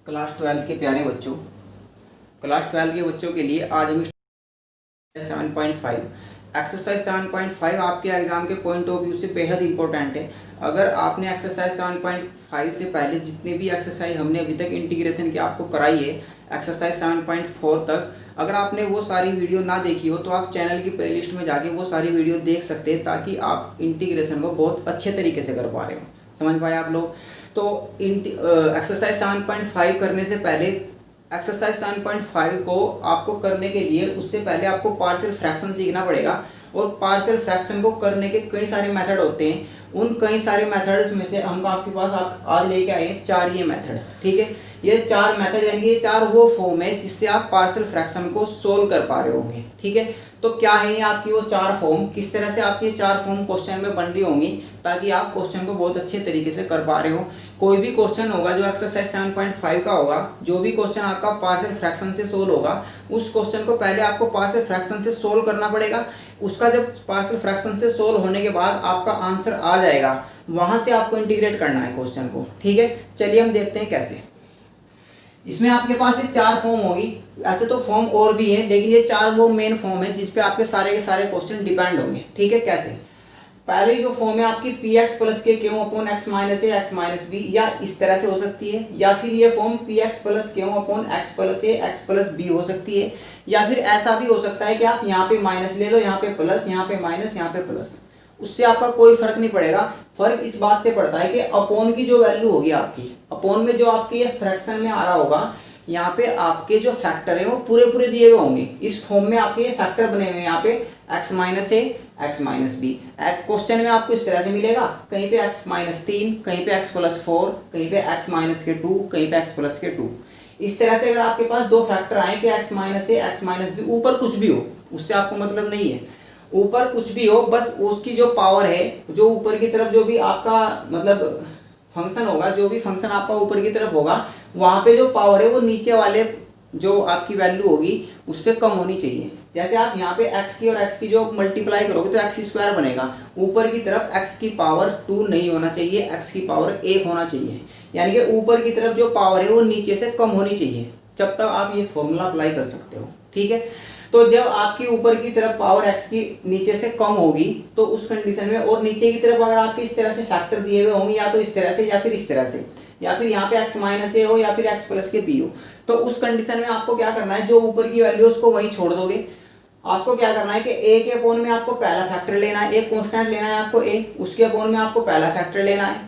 Class 12 के प्यारे बच्चों, क्लास 12 के बच्चों के लिए आज हम 7.5 एक्सरसाइज 7.5 आपके एग्जाम के पॉइंट ऑफ व्यू से बेहद इंपॉर्टेंट है। अगर आपने एक्सरसाइज 7.5 से पहले जितने भी एक्सरसाइज हमने अभी तक इंटीग्रेशन की आपको कराई है एक्सरसाइज 7.4 तक, अगर आपने वो सारी वीडियो ना देखी हो तो आप चैनल की प्लेलिस्ट में जाके वो सारी वीडियो देख सकते हैं, ताकि आप इंटीग्रेशन को बहुत अच्छे तरीके से कर पा रहे हो। समझ पाए आप लोग? तो एक्सरसाइज 7.5 करने से पहले, एक्सरसाइज 7.5 को आपको करने के लिए उससे पहले आपको पार्शियल फ्रैक्शन सीखना पड़ेगा। और पार्शियल फ्रैक्शन को करने के कई सारे मेथड होते हैं। उन कई सारे मेथड्स में से हम आपके पास आज लेके आए हैं 4 ये मेथड। ठीक है, ये 4 मेथड यानी ये 4 वो फॉर्म है जिससे आप पार्शियल फ्रैक्शन को सोल्व कर पा रहे होंगे। ठीक है, तो क्या है ये आपकी वो 4 फॉर्म, किस तरह से आपकी 4 फॉर्म क्वेश्चन में बन रही होंगी ताकि आप क्वेश्चन को बहुत अच्छे तरीके से कर पा रहे हो। कोई भी क्वेश्चन होगा जो एक्सरसाइज 7.5 का होगा, जो भी क्वेश्चन आपका पार्शियल फ्रैक्शन से सोल्व होगा, उस क्वेश्चन को पहले आपको पार्शियल फ्रैक्शन से सोल्व करना पड़ेगा। उसका जब पार्शियल फ्रैक्शन से सोल्व होने के बाद आपका आंसर आ जाएगा, वहां से आपको इंटीग्रेट करना है क्वेश्चन को। ठीक है, चलिए हम देखते हैं कैसे। इसमें आपके पास ये 4 फॉर्म होगी। ऐसे तो फॉर्म और भी हैं, लेकिन ये 4 वो मेन फॉर्म है जिसपे आपके सारे के सारे क्वेश्चन डिपेंड होंगे। ठीक है, कैसे? पहले जो फॉर्म है आपकी पी एक्स प्लस के क्यों अपॉन एक्स माइनस ए एक्स माइनस बी, या इस तरह से हो सकती है, या फिर ये फॉर्म पी एक्स प्लस क्यों अपॉन एक्स प्लस ए एक्स प्लस बी हो सकती है, या फिर ऐसा भी हो सकता है कि आप यहाँ पे माइनस ले लो, यहाँ पे प्लस, यहाँ पे माइनस, यहाँ पे प्लस। उससे आपका कोई फर्क नहीं पड़ेगा। फर्क इस बात से पड़ता है कि अपॉन की जो वैल्यू होगी आपकी, अपॉन में जो आपके ये फ्रैक्शन में आ रहा होगा, यहाँ पे आपके जो फैक्टर है वो पूरे पूरे दिए हुए होंगे। इस फॉर्म में आपके ये फैक्टर बने हुए हैं, यहाँ पे x माइनस ए एक्स माइनस बी। क्वेश्चन में आपको इस तरह से मिलेगा, कहीं पे x माइनस 3, कहीं पे x प्लस 4, कहीं पे x माइनस के 2, कहीं पे x प्लस के 2। इस तरह से अगर आपके पास 2 फैक्टर आए कि x माइनस ए एक्स माइनस बी, ऊपर कुछ भी हो उससे आपको मतलब नहीं है, ऊपर कुछ भी हो, बस उसकी जो पावर है, जो ऊपर की तरफ जो भी आपका मतलब फंक्शन होगा, जो भी फंक्शन आपका ऊपर की तरफ होगा, वहां पे जो पावर है वो नीचे वाले जो आपकी वैल्यू होगी उससे कम होनी चाहिए। जैसे आप यहाँ पे x की और x की जो मल्टीप्लाई करोगे तो x स्क्वायर बनेगा, ऊपर की तरफ x की पावर 2 नहीं होना चाहिए, x की पावर 1 होना चाहिए। यानी कि ऊपर की तरफ जो पावर है वो नीचे से कम होनी चाहिए, जब तक आप ये फॉर्मूला अप्लाई कर सकते हो। ठीक है, तो जब आपकी ऊपर की तरफ पावर x की नीचे से कम होगी तो उस कंडीशन में, और नीचे की तरफ अगर आपके इस तरह से फैक्टर दिए हुए होंगे, या तो इस तरह से या फिर इस तरह से, या फिर यहाँ पे x माइनस ए हो या फिर x प्लस के बी हो, तो उस कंडीशन में आपको क्या करना है, जो ऊपर की वैल्यू उसको वहीं छोड़ दोगे। आपको क्या करना है कि a के अपोन में आपको पहला फैक्टर लेना है, एक कांस्टेंट लेना है आपको a, उसके अपोन में आपको पहला फैक्टर लेना है,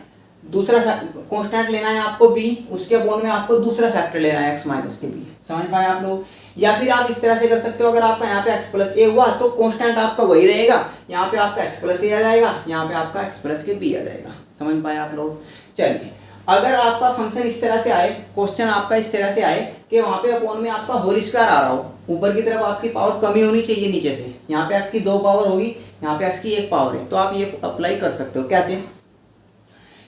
दूसरा कांस्टेंट लेना है आपको b, उसके अपोन में आपको दूसरा फैक्टर लेना है x माइनस के b। समझ पाए आप लोग? या फिर आप इस तरह से कर सकते हो, अगर आपका यहाँ पे x प्लस ए हुआ तो कांस्टेंट आपका वही रहेगा, यहाँ पे आपका x प्लस ए आ जाएगा, यहाँ पे आपका x प्लस के b आ जाएगा। समझ पाए आप लोग? चलिए, अगर आपका फंक्शन इस तरह से आए, क्वेश्चन आपका इस तरह से आए कि वहां पे अपॉन में आपका होल स्क्वायर आ रहा हो, ऊपर की तरफ आपकी पावर कमी होनी चाहिए नीचे से, यहाँ पे x की 2 पावर होगी, यहाँ पे x की 1 पावर है, तो आप ये अप्लाई कर सकते हो। कैसे?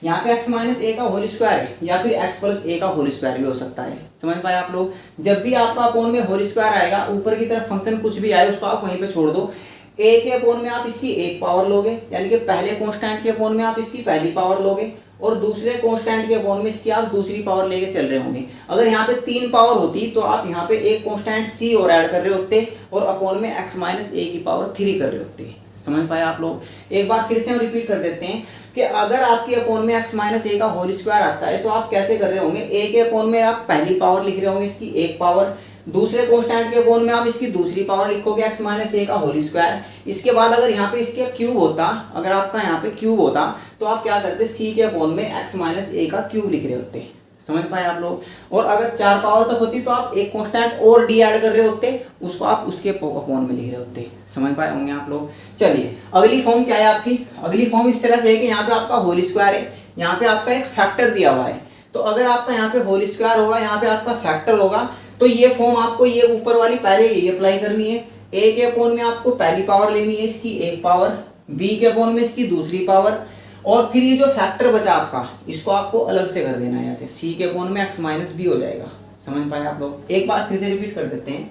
यहाँ पे x माइनस ए का होल स्क्वायर है, या फिर x प्लस ए का होल स्क्वायर भी हो सकता है। समझ पाए आप लोग? जब भी आपका अपॉन में होल स्क्वायर आएगा, ऊपर की तरफ फंक्शन कुछ भी आए उसको आप वहीं पे छोड़ दो। a के अपॉन में आप इसकी 1 पावर लोगे, यानी कि पहले कांस्टेंट के अपॉन में आप इसकी पहली पावर लोगे, और दूसरे कांस्टेंट के अपॉन में इसकी आप दूसरी पावर लेके चल रहे होंगे। अगर यहाँ पे 3 पावर होती तो आप यहाँ पे एक कांस्टेंट c और ऐड कर रहे होते, और अपॉन में x माइनस ए की पावर 3 कर रहे होते। समझ पाए आप लोग? एक बार फिर से हम रिपीट कर देते हैं कि अगर आपके अपॉन में x माइनस ए का होल स्क्वायर आता है तो आप कैसे कर रहे होंगे, a के अपॉन में आप पहली पावर लिख रहे होंगे इसकी 1 पावर, दूसरे कांस्टेंट के अपॉन में आप इसकी दूसरी पावर लिखोगे x माइनस ए का होल स्क्वायर। इसके बाद अगर यहाँ पे इसके क्यूब होता, अगर आपका यहाँ पे क्यूब होता तो आप क्या करते, c के अपॉन में x माइनस ए का क्यूब लिख रहे होते। समझ पाए आप लोग? और अगर 4 पावर तक होती तो आप एक कांस्टेंट और d ऐड कर रहे होते, उसको आप उसके अपॉन में लिख रहे होते। समझ पाए होंगे आप लोग? चलिए, अगली फॉर्म क्या है आपकी? अगली फॉर्म इस तरह से है कि यहाँ पे आपका होल स्क्वायर है, यहाँ पे आपका एक फैक्टर दिया हुआ है, तो अगर आपका यहाँ पे होल स्क्वायर होगा, यहाँ पे आपका फैक्टर होगा, तो ये फॉर्म आपको ये ऊपर वाली पहले यही अप्लाई करनी है। a के अपॉन में आपको पहली पावर लेनी है इसकी 1 पावर, b के अपॉन में इसकी दूसरी पावर, और फिर ये जो फैक्टर बचा आपका इसको आपको अलग से कर देना है, ऐसे c के अपॉन में x माइनस बी हो जाएगा। समझ पाए आप लोग? एक बार फिर से रिपीट कर देते हैं।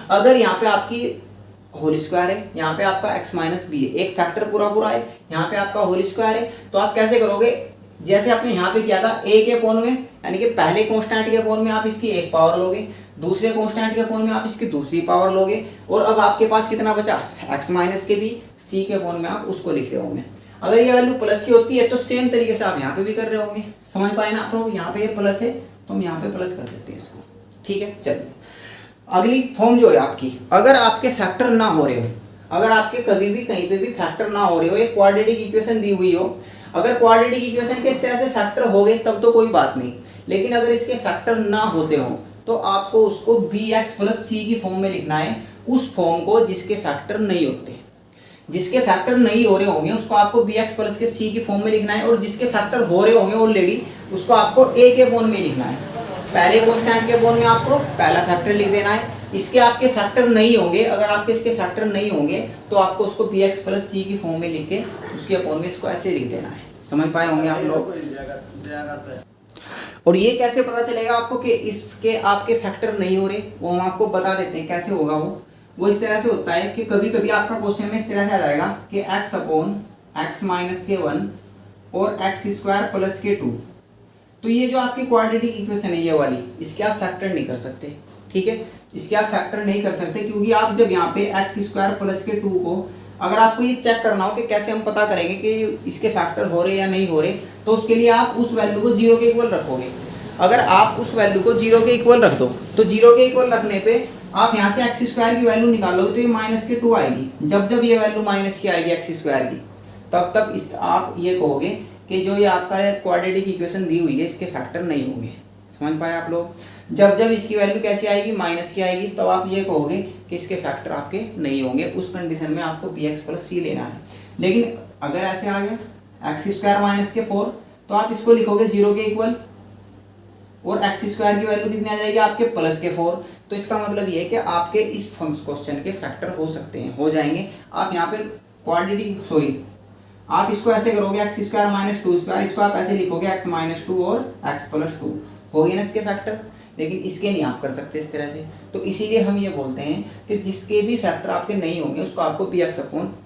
अगर यहाँ पे आपकी होल स्क्वायर है, यहाँ पे आपका x माइनस बी है, एक फैक्टर पूरा पूरा है, यहाँ पे आपका होल स्क्वायर है, तो आप कैसे करोगे, जैसे आपने यहाँ पे किया था ए के अपोन में, यानी कि पहले कांस्टेंट के अपोन में आप इसकी एक पावर लोगे, दूसरे कांस्टेंट के अपोन में आप इसकी दूसरी पावर लोगे, और अब आपके पास कितना बचा x माइनस के भी सी के अपोन में आप उसको लिख रहे होंगे। अगर ये वैल्यू प्लस की होती है तो सेम तरीके से आप यहाँ पे भी कर रहे होंगे। समझ पाए ना आप लोग, यहाँ पे ये प्लस है तो हम यहाँ पे प्लस कर देते हैं इसको, ठीक है। चलिए अगली फॉर्म जो है आपकी, अगर आपके फैक्टर ना हो रहे हो, अगर आपके कभी भी कहीं पे भी फैक्टर ना हो रहे हो, एक क्वाड्रेटिक इक्वेशन दी हुई हो, अगर क्वाड्रेटिक इक्वेशन के इस तरह से फैक्टर हो गए तब तो कोई बात नहीं, लेकिन अगर इसके फैक्टर ना होते हो तो आपको उसको bx प्लस सी की फॉर्म में लिखना है, उस फॉर्म को जिसके फैक्टर नहीं होते, जिसके फैक्टर नहीं हो रहे होंगे उसको आपको bx प्लस के सी की फॉर्म में लिखना है, और जिसके फैक्टर हो रहे होंगे ऑलरेडी उसको आपको a के फॉर्म में लिखना है। पहले कांस्टेंट के फॉर्म में आपको पहला फैक्टर लिख देना है, इसके आपके फैक्टर नहीं होंगे, अगर आपके इसके फैक्टर नहीं होंगे तो आपको उसको bx प्लस सी की फॉर्म में लिख के उसके अपॉन में इसको ऐसे लिख देना है। समझ पाए होंगे आप लोग। और ये कैसे पता चलेगा आपको कि इसके आपके फैक्टर नहीं हो रहे, वो हम आपको बता देते हैं कैसे होगा। वो इस तरह से होता है कि कभी कभी आपका क्वेश्चन में इस तरह से आ जाएगा कि x अपॉन एक्स माइनस के 1 और एक्स स्क्वायर प्लस के 2, तो ये जो आपकी क्वाड्रेटिक इक्वेशन है ये वाली, इसके आप फैक्टर नहीं कर सकते, ठीक है। इसके आप फैक्टर नहीं कर सकते क्योंकि आप जब यहाँ पे एक्स स्क्वायर प्लस के 2 को, अगर आपको ये चेक करना हो कि कैसे हम पता करेंगे कि इसके फैक्टर हो रहे या नहीं हो रहे, तो उसके लिए आप उस वैल्यू को 0 के इक्वल रखोगे। अगर आप उस वैल्यू को 0 के इक्वल रख दो तो 0 के इक्वल रखने पे आप यहाँ से एक्स स्क्वायर की वैल्यू निकालोगे तो ये माइनस के 2 आएगी। जब जब ये वैल्यू माइनस की आएगी एक्स स्क्वायर की, तब तब इस आप ये कहोगे कि जो ये आपका क्वाड्रेटिक इक्वेशन दी हुई है इसके फैक्टर नहीं होंगे। समझ पाए आप लोग। जब जब इसकी वैल्यू कैसी आएगी, माइनस की आएगी, तब आप ये कहोगे कि इसके फैक्टर आपके नहीं होंगे। उस कंडीशन में आपको bx प्लस सी लेना है। लेकिन अगर ऐसे आ गया एक्स स्क्वायर माइनस के 4, तो आप इसको लिखोगे 0 के इक्वल, और एक्स स्क्वायर की वैल्यू कितनी आ जाएगी आपके प्लस के 4। तो इसका मतलब ये है कि आपके इस क्वेश्चन के फैक्टर हो सकते हैं, हो जाएंगे। आप यहाँ पे क्वाड्रेटिक आप इसको ऐसे करोगे एक्स स्क्वायर माइनस 2 स्क्वायर, इसको आप ऐसे लिखोगे एक्स माइनस 2 और एक्स प्लस 2, हो गए ना इसके फैक्टर। लेकिन इसके नहीं आप कर सकते इस तरह से, तो इसीलिए हम ये बोलते हैं कि जिसके भी फैक्टर आपके नहीं होंगे उसको आपको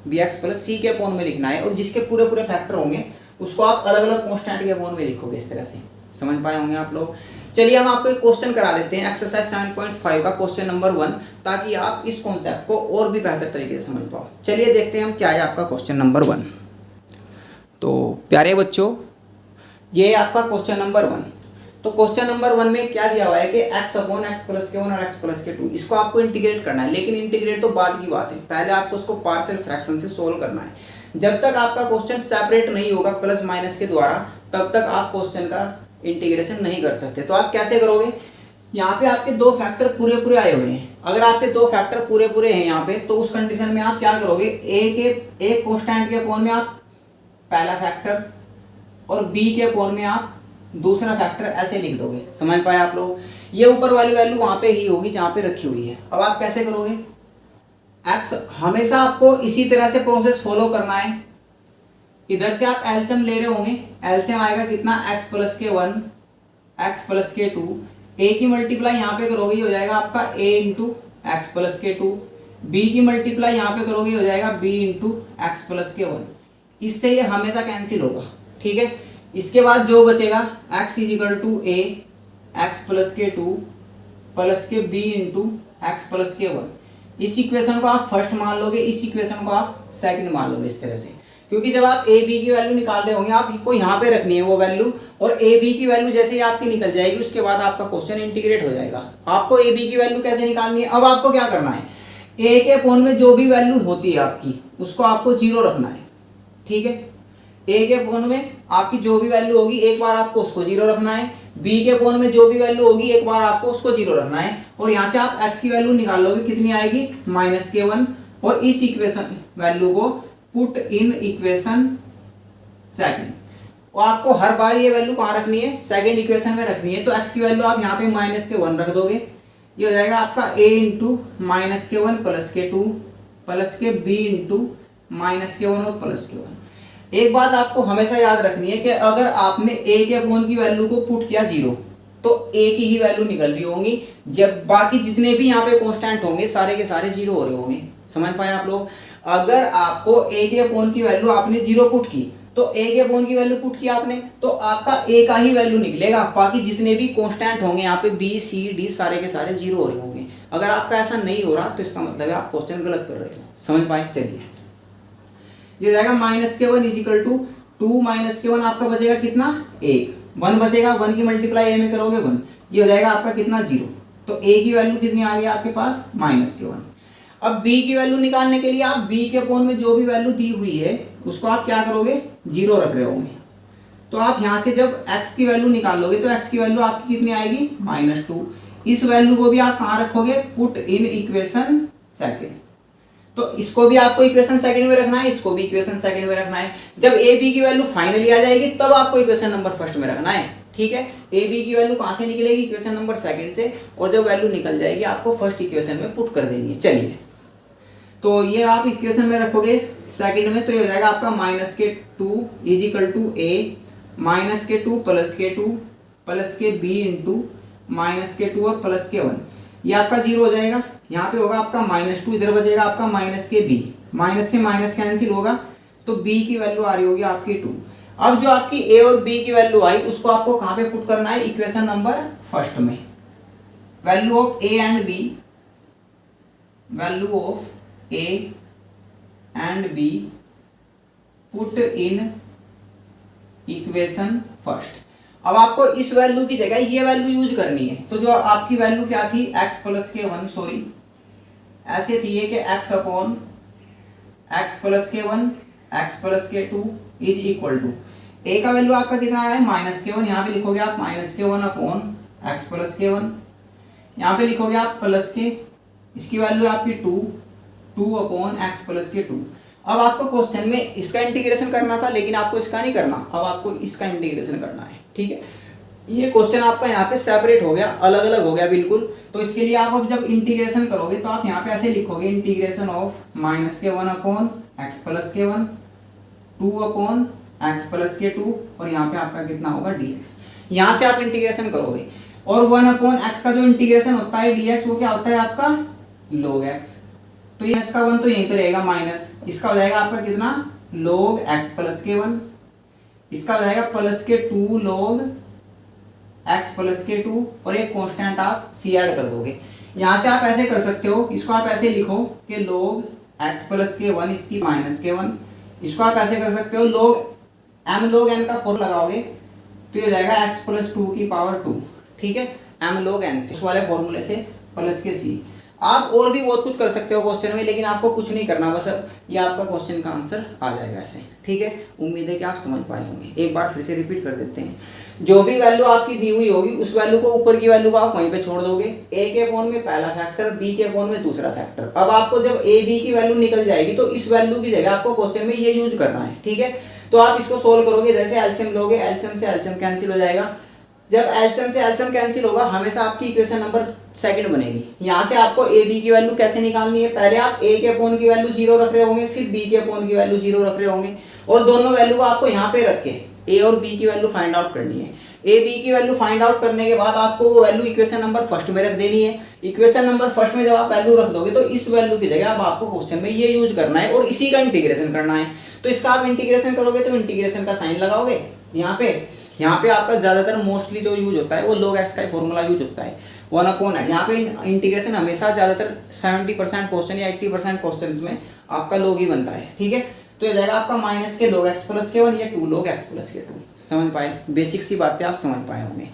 bx प्लस सी के अपोन में लिखना है, और जिसके पूरे पूरे फैक्टर होंगे उसको आप अलग अलग कांस्टेंट के अपोन में लिखोगे इस तरह से। समझ पाए होंगे आप लोग। चलिए हम आपको एक क्वेश्चन करा देते हैं, एक्सरसाइज 7.5 का क्वेश्चन नंबर 1, ताकि आप इस कॉन्सेप्ट को और भी बेहतर तरीके से समझ पाओ। चलिए देखते हैं हम क्या है आपका क्वेश्चन नंबर 1। तो प्यारे बच्चों, ये आपका क्वेश्चन नंबर 1। तो क्वेश्चन नंबर 1 में क्या दिया हुआ है कि x अपॉन एक्स प्लस के 1 और x प्लस के 2, इसको आपको इंटीग्रेट करना है। लेकिन इंटीग्रेट तो बाद की बात है, पहले आपको उसको पार्शियल फ्रैक्शन से सोल्व करना है। जब तक आपका क्वेश्चन सेपरेट नहीं होगा प्लस माइनस के द्वारा, तब तक आप क्वेश्चन का इंटीग्रेशन नहीं कर सकते। तो आप कैसे करोगे, यहाँ पे आपके दो फैक्टर पूरे पूरे आए हुए हैं। अगर आपके दो फैक्टर पूरे पूरे हैं यहाँ पे, तो उस कंडीशन में आप क्या करोगे, एक कांस्टेंट के अपोन में आप पहला फैक्टर और b के अपोन में आप दूसरा फैक्टर ऐसे लिख दोगे। समझ पाए आप लोग। ये ऊपर वाली वैल्यू वहां पे ही होगी जहां पे रखी हुई है। अब आप कैसे करोगे, x हमेशा आपको इसी तरह से प्रोसेस फॉलो करना है। इधर से आप एलसीएम ले रहे होंगे, एलसीएम आएगा कितना, x प्लस के 1 x प्लस के 2, a की मल्टीप्लाई यहाँ पे करोगे हो जाएगा आपका a इंटू एक्स प्लस के 2, b की मल्टीप्लाई यहाँ पे करोगे हो जाएगा b इंटू एक्स प्लस के 1। इससे ये हमेशा कैंसिल होगा, ठीक है। इसके बाद जो बचेगा x is equal to a x plus के 2 प्लस के b इंटू एक्स प्लस के 1। इस इक्वेशन को आप फर्स्ट मान लोगे, इस इक्वेशन को आप सेकंड मान लोगे इस तरह से, क्योंकि जब आप a b की वैल्यू निकाल रहे होंगे आपको यहाँ पे रखनी है वो वैल्यू, और a b की वैल्यू जैसे ही आपकी निकल जाएगी उसके बाद आपका क्वेश्चन इंटीग्रेट हो जाएगा। आपको a b की वैल्यू कैसे निकालनी है, अब आपको क्या करना है, a के अपोन में जो भी वैल्यू होती है आपकी उसको आपको 0 रखना है, ठीक है। a के अपोन में आपकी जो भी वैल्यू होगी एक बार आपको उसको 0 रखना है, b के अपोन में जो भी वैल्यू होगी एक बार आपको उसको 0 रखना है, और यहाँ से आप x की वैल्यू निकाल लोगे, कितनी आएगी -k1, और इस इक्वेशन वैल्यू को पुट इन इक्वेशन सेकंड। और आपको हर बार ये वैल्यू कहाँ रखनी है, सेकंड इक्वेशन में रखनी है। तो x की वैल्यू आप यहाँ पे -k1 रख दोगे, ये हो जाएगा आपका a into -k1 plus k2 plus के b इंटू -k1 और प्लस k1। एक बात आपको हमेशा याद रखनी है कि अगर आपने a के अपोन की वैल्यू को पुट किया 0, तो a की ही वैल्यू निकल रही होंगी, जब बाकी जितने भी यहाँ पे कांस्टेंट होंगे सारे के सारे 0 हो रहे होंगे। समझ पाए आप लोग। अगर आपको a के अपोन की वैल्यू आपने 0 पुट की, तो ए के अपॉन की वैल्यू पुट किया आपने, तो आपका ए का ही वैल्यू निकलेगा, बाकी जितने भी कांस्टेंट होंगे यहाँ पे बी सी डी सारे के सारे जीरो हो रहे होंगे। अगर आपका ऐसा नहीं हो रहा तो इसका मतलब है आप क्वेश्चन गलत कर रहे हो। समझ पाए? चलिए ये जाएगा -k1 इजिकल टू 2 -k1 आपका बचेगा कितना 1, 1 बचेगा, 1 की मल्टीप्लाई ए में करोगे 1, ये हो जाएगा आपका कितना 0। तो ए की वैल्यू कितनी आ गई आपके पास -k1। अब b की वैल्यू निकालने के लिए आप b के अपॉन में जो भी वैल्यू दी हुई है उसको आप क्या करोगे 0 रख रहे होंगे। तो आप यहाँ से जब x की वैल्यू निकालोगे तो x की वैल्यू आपकी कितनी आएगी -2। इस वैल्यू को भी आप कहाँ रखोगे, पुट इन इक्वेशन सेकेंड। तो इसको भी आपको इक्वेशन सेकंड में रखना है, इसको भी इक्वेशन सेकंड में रखना है। जब ए बी की वैल्यू फाइनली आ जाएगी तब आपको इक्वेशन नंबर फर्स्ट में रखना है। ठीक है, ए बी की वैल्यू कहाँ से निकलेगी, इक्वेशन नंबर सेकंड से, और जब वैल्यू निकल जाएगी आपको फर्स्ट इक्वेशन में पुट कर देनी है। चलिए तो ये आप इक्वेशन में रखोगे सेकंड में, तो ये हो जाएगा आपका -k2 is equal to a -k2 +k2 +kb into -k2 और +k1, ये आपका 0 हो जाएगा। यहाँ पे होगा आपका -2, इधर बचेगा आपका -kb, माइनस से माइनस कैंसिल होगा, तो b की वैल्यू आ रही होगी आपकी 2। अब जो आपकी a और b की वैल्यू आई उसको आपको कहाँ पे पुट करना है, इक्वेशन नंबर फर्स्ट में। Value of a and b, value of a and b put in equation first. अब आपको इस वैल्यू की जगह ये वैल्यू यूज करनी है। तो जो आपकी वैल्यू क्या थी x + k1, सॉरी ऐसे थी ये कि x upon x + k1 x + k2 is equal to a का वैल्यू आपका कितना आया है -k1, यहाँ पे लिखोगे आप -k1 अपॉन x + k1, यहाँ पे लिखोगे आप +k, इसकी वैल्यू आपकी 2 अपॉन x + k2। अब आपको क्वेश्चन में इसका इंटीग्रेशन करना था, लेकिन आपको इसका नहीं करना, अब आपको इसका इंटीग्रेशन करना है। ठीक है, ये क्वेश्चन आपका यहाँ पे सेपरेट हो गया, अलग अलग हो गया बिल्कुल। तो इसके लिए आप अब जब इंटीग्रेशन करोगे तो आप यहाँ पे ऐसे लिखोगे, integration of -k1 upon x + k1, 2 upon x + k2, और यहाँ पे आपका कितना होगा dx। यहाँ से आप इंटीग्रेशन करोगे, और 1 अपॉन x का जो इंटीग्रेशन होता है dx वो क्या होता है आपका log x। तो ये इसका 1 तो यहीं पे रहेगा माइनस, इसका हो जाएगा आपका कितना log x + k1, इसका हो जाएगा +k2 log x + k2, और एक कांस्टेंट आप c ऐड कर दोगे। यहाँ से आप ऐसे कर सकते हो, इसको आप ऐसे लिखो कि log x + k1 इसकी -k1, इसको आप ऐसे कर सकते हो log m log n का 4 लगाओगे तो ये हो जाएगा x + 2 की पावर 2। ठीक है, m log n से, इस वाले फॉर्मूले से प्लस के c। आप और भी बहुत कुछ कर सकते हो क्वेश्चन में, लेकिन आपको कुछ नहीं करना, बस अब ये आपका क्वेश्चन का आंसर आ जाएगा ऐसे। ठीक है, उम्मीद है कि आप समझ पाए होंगे। एक बार फिर से रिपीट कर देते हैं, जो भी वैल्यू आपकी दी हुई होगी उस वैल्यू को, ऊपर की वैल्यू को आप वहीं पे छोड़ दोगे। a के अपॉन में पहला फैक्टर, b के अपॉन में दूसरा फैक्टर। अब आपको जब a b की वैल्यू निकल जाएगी तो इस वैल्यू की जगह आपको क्वेश्चन में ये यूज करना है। ठीक है, तो आप इसको सोल्व करोगे, जैसे एलसीएम लोगे, एलसीएम से एलसीएम कैंसिल हो जाएगा। जब एलसीएम से एलसीएम कैंसिल होगा हमेशा आपकी इक्वेशन नंबर सेकंड बनेगी। यहाँ से आपको ए बी की वैल्यू कैसे निकालनी है, पहले आप a के अपॉन की वैल्यू 0 रख रहे होंगे, फिर b के अपॉन की वैल्यू 0 रख रहे होंगे, और दोनों वैल्यू को आपको यहाँ पे रख के a और b की वैल्यू फाइंड आउट करनी है। a b की वैल्यू फाइंड आउट करने के बाद आपको वो वैल्यू इक्वेशन नंबर फर्स्ट में रख देनी है। इक्वेशन नंबर फर्स्ट में जब आप वैल्यू रख दोगे तो इस वैल्यू की जगह अब आपको क्वेश्चन में ये यूज करना है और इसी का इंटीग्रेशन करना है। तो इसका आप इंटीग्रेशन करोगे तो इंटीग्रेशन का साइन लगाओगे यहाँ पे आपका ज्यादातर मोस्टली जो यूज होता है वो log x का ही फॉर्मूला यूज होता है 1/n। यहाँ पे इंटीग्रेशन हमेशा ज्यादातर 70% क्वेश्चन या 80% क्वेश्चन में आपका log ही बनता है। ठीक है, तो ये जाएगा आपका -k log x + k1 या 2 log x + k2। समझ पाए, बेसिक सी बातें आप समझ पाए होंगे।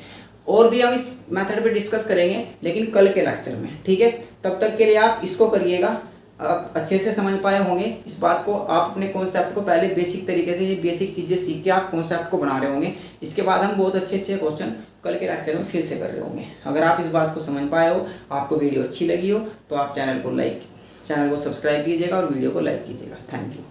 और भी हम इस मेथड पे डिस्कस करेंगे लेकिन कल के लेक्चर में। ठीक है, तब तक के लिए आप इसको करिएगा, आप अच्छे से समझ पाए होंगे इस बात को। आप अपने कॉन्सेप्ट को पहले बेसिक तरीके से, ये बेसिक चीज़ें सीख के आप कॉन्सेप्ट को बना रहे होंगे। इसके बाद हम बहुत अच्छे क्वेश्चन कल के लेक्चर में फिर से कर रहे होंगे। अगर आप इस बात को समझ पाए हो, आपको वीडियो अच्छी लगी हो, तो आप चैनल को सब्सक्राइब कीजिएगा और वीडियो को लाइक कीजिएगा। Thank you.